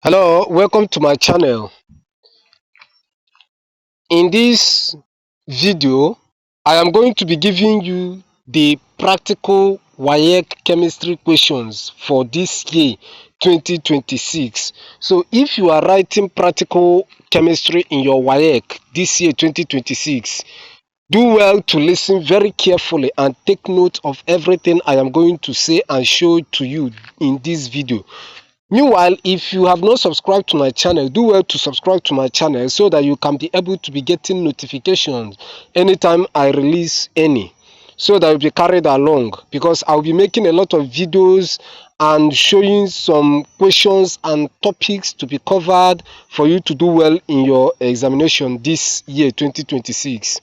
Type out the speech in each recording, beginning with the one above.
Hello, welcome to my channel. In this video, I am going to be giving you the practical WAEC chemistry questions for this year 2026. So if you are writing practical chemistry in your WAEC this year 2026, do well to listen very carefully and take note of everything I am going to say and show to you in this video. Meanwhile, if you have not subscribed to my channel, do well to subscribe to my channel so that you can be able to be getting notifications anytime I release any, so that you'll be carried along, because I'll be making a lot of videos and showing some questions and topics to be covered for you to do well in your examination this year 2026.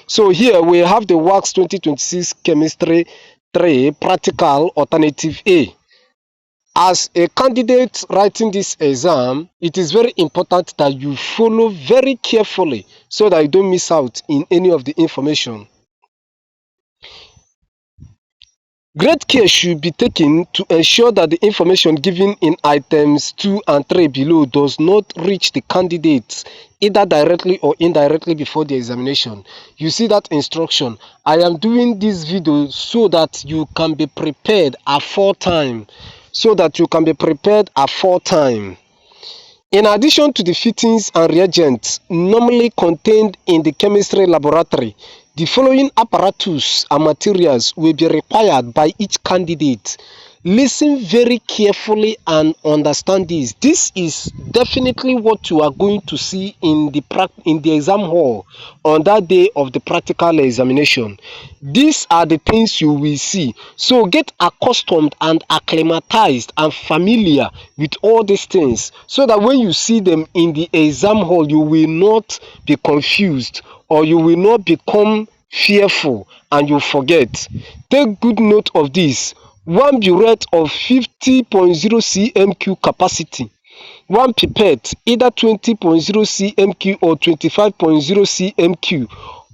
So here we have the WAEC 2026 Chemistry 3 Practical Alternative A. As a candidate writing this exam, it is very important that you follow very carefully so that you don't miss out in any of the information. Great care should be taken to ensure that the information given in items 2 and 3 below does not reach the candidates either directly or indirectly before the examination. You see that instruction. I am doing this video so that you can be prepared aforetime. In addition to the fittings and reagents normally contained in the chemistry laboratory, the following apparatus and materials will be required by each candidate. Listen very carefully and understand this. This is definitely what you are going to see in the exam hall on that day of the practical examination. These are the things you will see. So get accustomed and acclimatized and familiar with all these things so that when you see them in the exam hall, you will not be confused or you will not become fearful and you forget. Take good note of this. One burette of 50.0 cm3 capacity, one pipette either 20.0 cm3 or 25.0 cm3.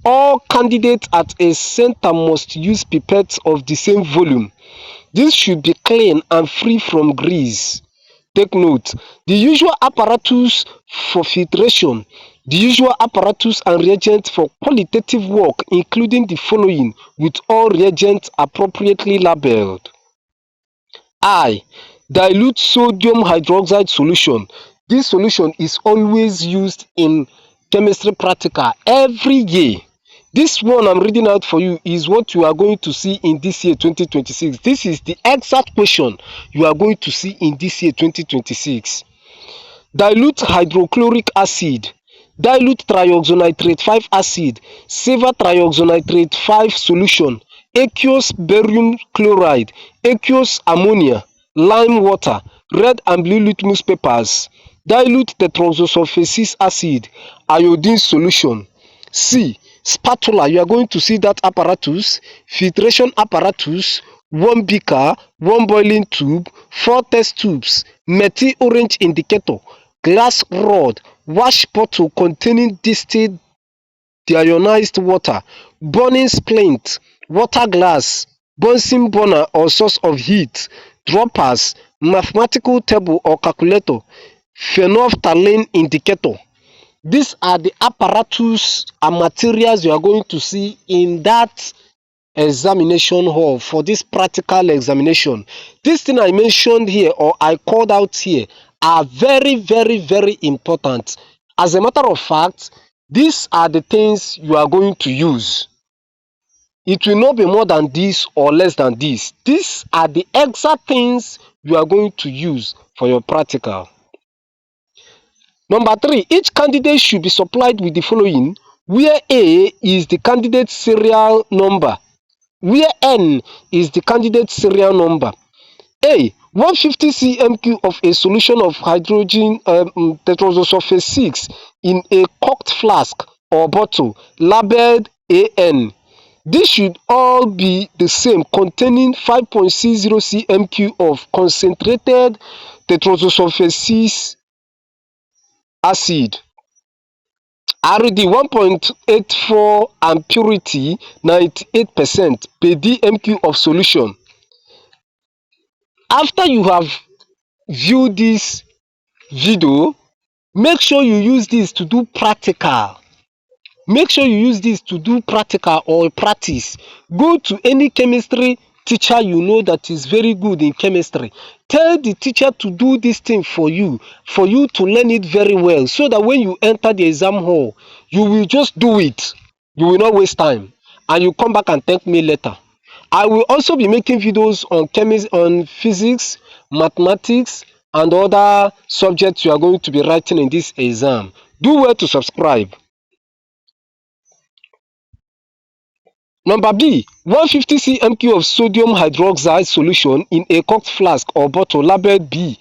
All candidates at a center must use pipettes of the same volume. This should be clean and free from grease. Take note, the usual apparatus for filtration, the usual apparatus and reagents for qualitative work, including the following, with all reagents appropriately labeled. I. Dilute sodium hydroxide solution. This solution is always used in chemistry practical every year. This one I'm reading out for you is what you are going to see in this year 2026. This is the exact question you are going to see in this year 2026. Dilute hydrochloric acid, dilute trioxonitrate 5 acid, silver trioxonitrate 5 solution, aqueous barium chloride, aqueous ammonia, lime water, red and blue litmus papers, dilute tetroxosulfasis acid, iodine solution. C. Spatula. You are going to see that apparatus, filtration apparatus, one beaker, one boiling tube, 4 test tubes, methyl orange indicator, glass rod, wash bottle containing distilled deionized water, burning splint, water glass, Bunsen burner or source of heat, droppers, mathematical table or calculator, phenolphthalein indicator. These are the apparatus and materials you are going to see in that examination hall for this practical examination. This thing I mentioned here or I called out here are very, very, very important. As a matter of fact, these are the things you are going to use. It will not be more than this or less than this. These are the exact things you are going to use for your practical. Number 3, each candidate should be supplied with the following, where A is the candidate's serial number, where N is the candidate's serial number. A. 150 cm3 of a solution of hydrogen tetroxosulfate 6 in a corked flask or bottle labeled AN. This should all be the same, containing 5.60 cm3 of concentrated tetroxosulfate 6 acid. RD 1.84 and purity 98% per dm3 of solution. After you have viewed this video, make sure you use this to do practical. Make sure you use this to do practical or practice. Go to any chemistry teacher you know that is very good in chemistry. Tell the teacher to do this thing for you to learn it very well, so that when you enter the exam hall, you will just do it. You will not waste time, and you come back and thank me later. I will also be making videos on physics, mathematics, and other subjects you are going to be writing in this exam. Do well to subscribe. Number B, 150 cm³ of sodium hydroxide solution in a corked flask or bottle labeled B.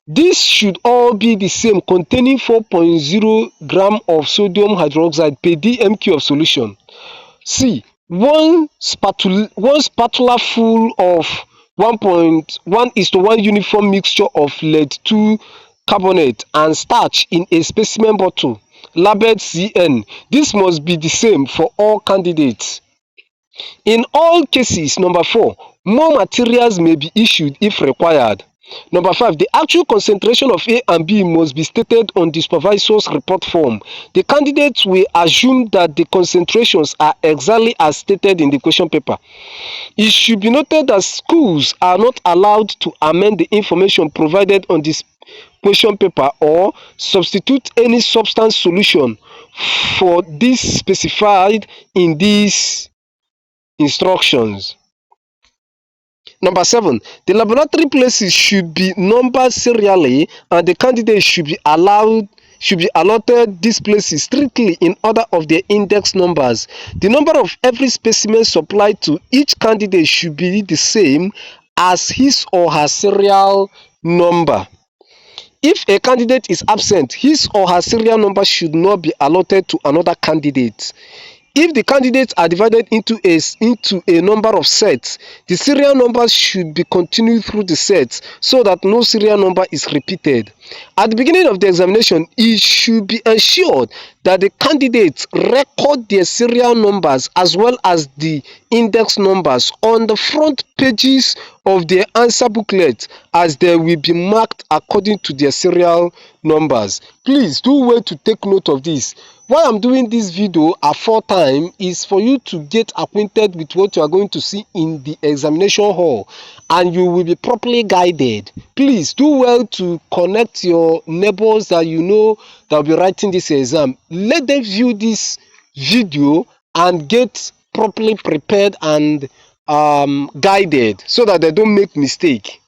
This should all be the same, containing 4.0 gram of sodium hydroxide per dm³ of solution. C, one spatula full of 1:1 uniform mixture of lead-2 carbonate and starch in a specimen bottle labeled CN. This must be the same for all candidates. In all cases, number 4, more materials may be issued if required. Number 5, the actual concentration of A and B must be stated on the supervisor's report form. The candidates will assume that the concentrations are exactly as stated in the question paper. It should be noted that schools are not allowed to amend the information provided on this question paper or substitute any substance solution for this specified in these instructions. Number 7, the laboratory places should be numbered serially, and the candidates should be allotted these places strictly in order of their index numbers. The number of every specimen supplied to each candidate should be the same as his or her serial number. If a candidate is absent, his or her serial number should not be allotted to another candidate. If the candidates are divided into a number of sets, the serial numbers should be continued through the sets so that no serial number is repeated. At the beginning of the examination, it should be ensured that the candidates record their serial numbers as well as the index numbers on the front pages of their answer booklet, as they will be marked according to their serial numbers. Please do well to take note of this. Why I'm doing this video a 4th time is for you to get acquainted with what you are going to see in the examination hall, and you will be properly guided. Please do well to connect your neighbors that you know that will be writing this exam. Let them view this video and get properly prepared and guided so that they don't make mistake.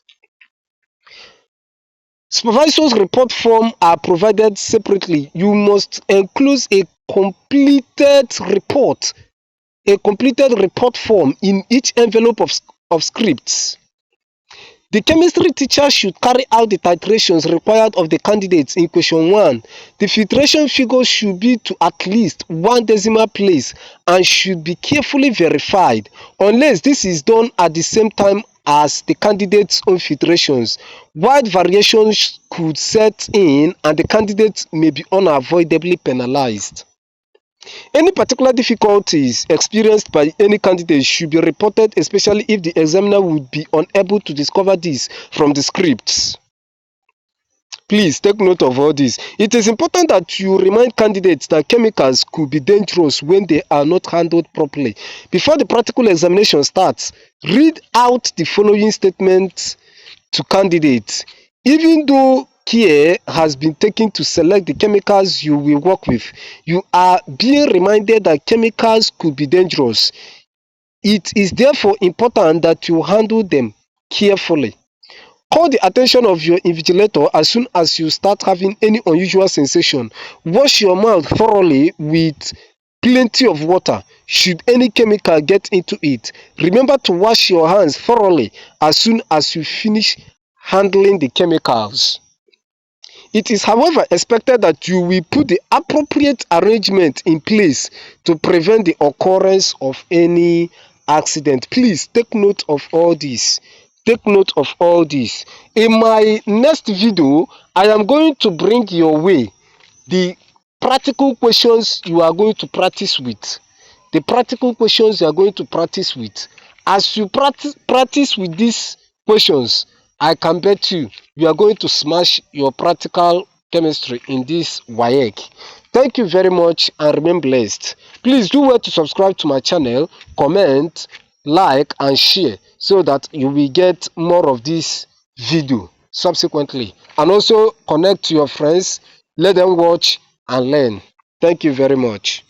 Supervisor's report form are provided separately. You must enclose a completed report form in each envelope of scripts. The chemistry teacher should carry out the titrations required of the candidates in question 1. The filtration figure should be to at least 1 decimal place and should be carefully verified, unless this is done at the same time as the candidate's own filtrations. Wide variations could set in and the candidates may be unavoidably penalized. Any particular difficulties experienced by any candidate should be reported, especially if the examiner would be unable to discover this from the scripts. Please take note of all this. It is important that you remind candidates that chemicals could be dangerous when they are not handled properly. Before the practical examination starts, read out the following statements to candidates. Even though care has been taken to select the chemicals you will work with, you are being reminded that chemicals could be dangerous. It is therefore important that you handle them carefully. Call the attention of your invigilator as soon as you start having any unusual sensation. Wash your mouth thoroughly with plenty of water should any chemical get into it. Remember to wash your hands thoroughly as soon as you finish handling the chemicals. It is, however, expected that you will put the appropriate arrangement in place to prevent the occurrence of any accident. Please take note of all this. Take note of all this. In my next video, I am going to bring your way the practical questions you are going to practice with. The practical questions you are going to practice with. As you practice with these questions, I can bet you are going to smash your practical chemistry in this WAEC. Thank you very much and remain blessed. Please do well to subscribe to my channel, comment, like and share so that you will get more of this video subsequently. And also connect to your friends, let them watch and learn. Thank you very much.